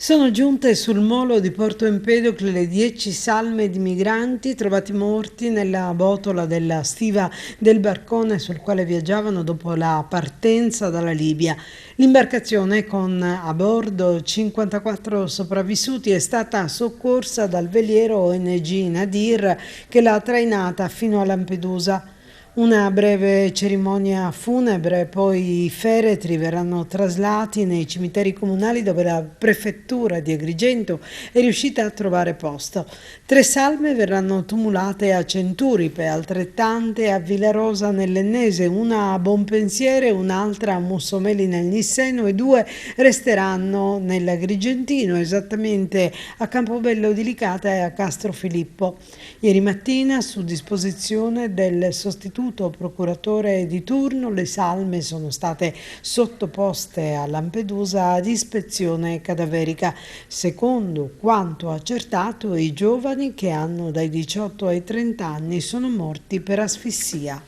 Sono giunte sul molo di Porto Empedocle le 10 salme di migranti trovati morti nella botola della stiva del barcone sul quale viaggiavano dopo la partenza dalla Libia. L'imbarcazione, con a bordo 54 sopravvissuti, è stata soccorsa dal veliero ONG Nadir che l'ha trainata fino a Lampedusa. Una breve cerimonia funebre, poi i feretri verranno traslati nei cimiteri comunali dove la prefettura di Agrigento è riuscita a trovare posto. 3 salme verranno tumulate a Centuripe, altrettante a Villarosa nell'Ennese, una a Bonpensiere, un'altra a Mussomeli nel Nisseno e 2 resteranno nell'Agrigentino, esattamente a Campobello di Licata e a Castrofilippo. Ieri mattina, su disposizione del sostituto procuratore di turno, le salme sono state sottoposte a Lampedusa ad ispezione cadaverica. Secondo quanto accertato, i giovani, che hanno dai 18 ai 30 anni, sono morti per asfissia.